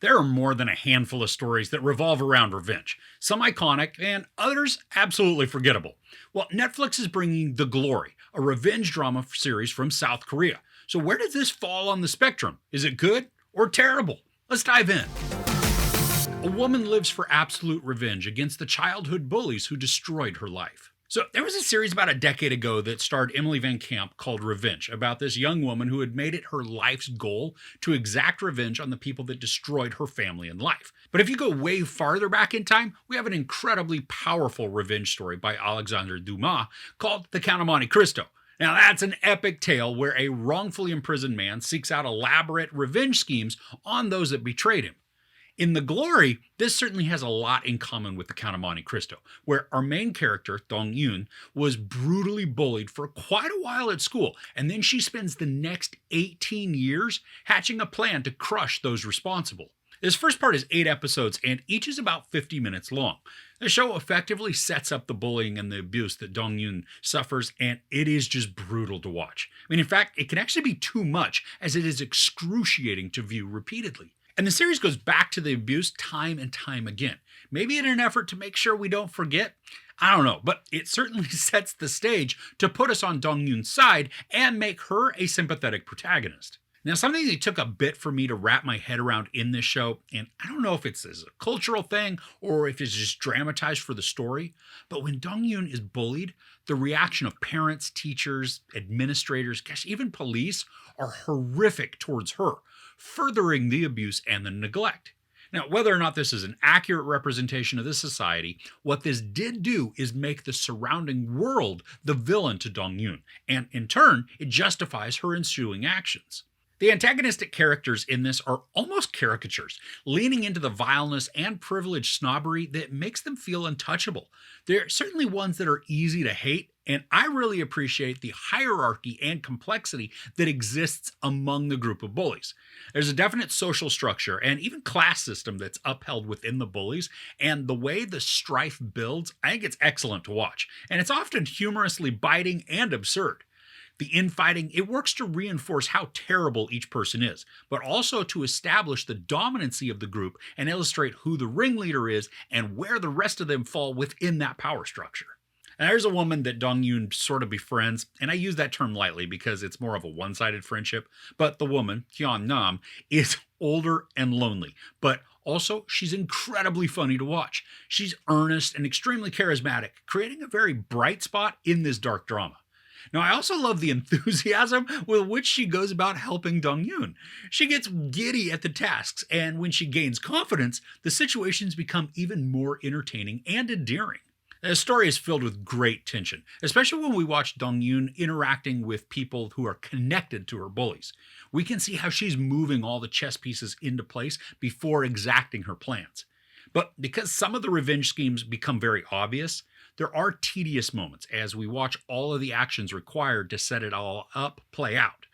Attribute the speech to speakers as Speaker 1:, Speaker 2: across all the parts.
Speaker 1: There are more than a handful of stories that revolve around revenge, some iconic and others absolutely forgettable. Well, Netflix is bringing The Glory, a revenge drama series from South Korea. So, where does this fall on the spectrum? Is it good or terrible? Let's dive in. A woman lives for absolute revenge against the childhood bullies who destroyed her life. So, there was a series about a decade ago that starred Emily Van Camp called Revenge, about this young woman who had made it her life's goal to exact revenge on the people that destroyed her family and life. But if you go way farther back in time, we have an incredibly powerful revenge story by Alexandre Dumas called The Count of Monte Cristo. Now, that's an epic tale where a wrongfully imprisoned man seeks out elaborate revenge schemes on those that betrayed him. In The Glory, this certainly has a lot in common with The Count of Monte Cristo, where our main character, Dong-yoon, was brutally bullied for quite a while at school, and then she spends the next 18 years hatching a plan to crush those responsible. This first part is 8 episodes, and each is about 50 minutes long. The show effectively sets up the bullying and the abuse that Dong-yoon suffers, and it is just brutal to watch. I mean, in fact, it can actually be too much, as it is excruciating to view repeatedly. And the series goes back to the abuse time and time again. Maybe in an effort to make sure we don't forget. I don't know, but it certainly sets the stage to put us on Dong-yoon's side and make her a sympathetic protagonist. Now, something that took a bit for me to wrap my head around in this show, and I don't know if it's a cultural thing or if it's just dramatized for the story, but when Dong-yoon is bullied, the reaction of parents, teachers, administrators, gosh, even police are horrific towards her, furthering the abuse and the neglect. Now, whether or not this is an accurate representation of this society, what this did do is make the surrounding world the villain to Dong-yoon, and in turn, it justifies her ensuing actions. The antagonistic characters in this are almost caricatures, leaning into the vileness and privileged snobbery that makes them feel untouchable. They're certainly ones that are easy to hate, and I really appreciate the hierarchy and complexity that exists among the group of bullies. There's a definite social structure and even class system that's upheld within the bullies, and the way the strife builds, I think it's excellent to watch, and it's often humorously biting and absurd. The infighting, it works to reinforce how terrible each person is, but also to establish the dominancy of the group and illustrate who the ringleader is and where the rest of them fall within that power structure. And there's a woman that Dong-yoon sort of befriends, and I use that term lightly because it's more of a one-sided friendship, but the woman, Hyun-nam, is older and lonely, but also she's incredibly funny to watch. She's earnest and extremely charismatic, creating a very bright spot in this dark drama. Now, I also love the enthusiasm with which she goes about helping Dong-yoon. She gets giddy at the tasks, and when she gains confidence, the situations become even more entertaining and endearing. The story is filled with great tension, especially when we watch Dong-yoon interacting with people who are connected to her bullies. We can see how she's moving all the chess pieces into place before exacting her plans. But because some of the revenge schemes become very obvious, there are tedious moments as we watch all of the actions required to set it all up play out.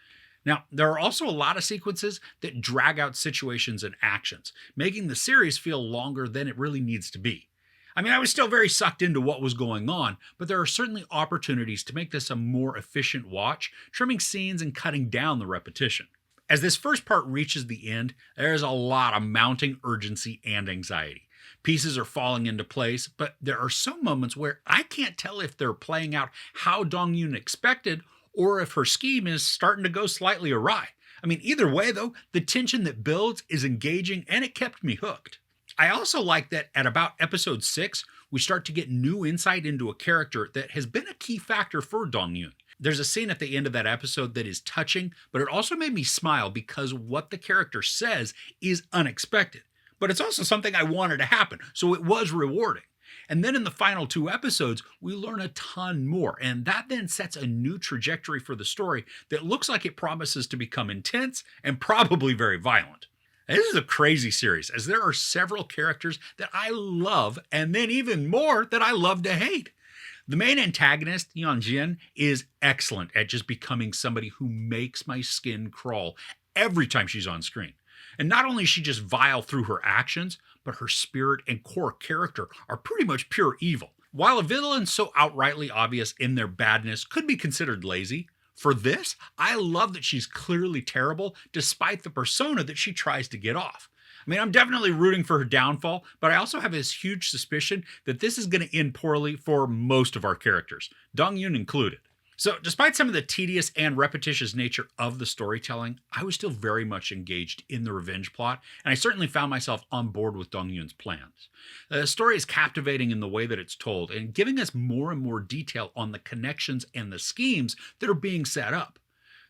Speaker 1: Now, there are also a lot of sequences that drag out situations and actions, making the series feel longer than it really needs to be. I mean, I was still very sucked into what was going on, but there are certainly opportunities to make this a more efficient watch, trimming scenes and cutting down the repetition. As this first part reaches the end, there is a lot of mounting urgency and anxiety. Pieces are falling into place, but there are some moments where I can't tell if they're playing out how Dong-yoon expected or if her scheme is starting to go slightly awry. I mean, either way though, the tension that builds is engaging and it kept me hooked. I also like that at about episode 6, we start to get new insight into a character that has been a key factor for Dong-yoon. There's a scene at the end of that episode that is touching, but it also made me smile because what the character says is unexpected. But it's also something I wanted to happen, so it was rewarding. And then in the final 2 episodes, we learn a ton more, and that then sets a new trajectory for the story that looks like it promises to become intense and probably very violent. This is a crazy series, as there are several characters that I love, and then even more that I love to hate. The main antagonist, Yeon-jin, is excellent at just becoming somebody who makes my skin crawl every time she's on screen. And not only is she just vile through her actions, but her spirit and core character are pretty much pure evil. While a villain so outrightly obvious in their badness could be considered lazy, for this, I love that she's clearly terrible despite the persona that she tries to get off. I mean, I'm definitely rooting for her downfall, but I also have this huge suspicion that this is going to end poorly for most of our characters, Dong Yun included. So, despite some of the tedious and repetitious nature of the storytelling, I was still very much engaged in the revenge plot, and I certainly found myself on board with Dong Yun's plans. The story is captivating in the way that it's told, and giving us more and more detail on the connections and the schemes that are being set up.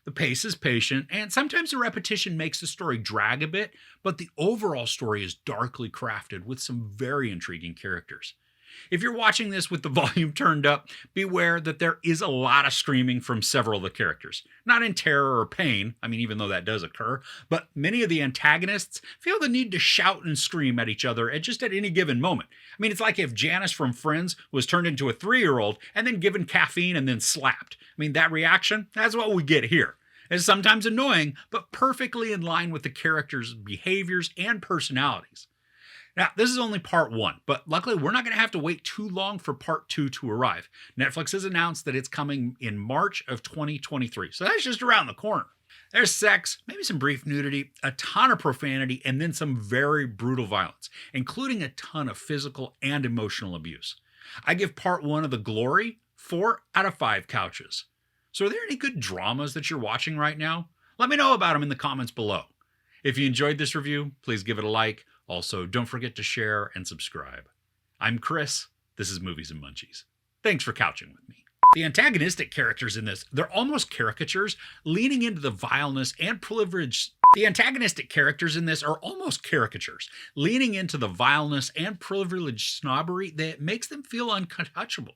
Speaker 1: The pace is patient, and sometimes the repetition makes the story drag a bit, but the overall story is darkly crafted with some very intriguing characters. If you're watching this with the volume turned up, beware that there is a lot of screaming from several of the characters. Not in terror or pain, I mean, even though that does occur, but many of the antagonists feel the need to shout and scream at each other at any given moment. I mean, it's like if Janice from Friends was turned into a 3-year-old and then given caffeine and then slapped. I mean, that reaction, that's what we get here. It's sometimes annoying, but perfectly in line with the characters' behaviors and personalities. Now, this is only part 1, but luckily we're not going to have to wait too long for part 2 to arrive. Netflix has announced that it's coming in March of 2023, so that's just around the corner. There's sex, maybe some brief nudity, a ton of profanity, and then some very brutal violence, including a ton of physical and emotional abuse. I give part 1 of The Glory 4 out of 5 couches. So are there any good dramas that you're watching right now? Let me know about them in the comments below. If you enjoyed this review, please give it a like. Also, don't forget to share and subscribe. I'm Chris. This is Movies and Munchies. Thanks for couching with me. The antagonistic characters in this, they're almost caricatures, leaning into the vileness and privilege. The antagonistic characters in this are almost caricatures, leaning into the vileness and privileged snobbery that makes them feel untouchable.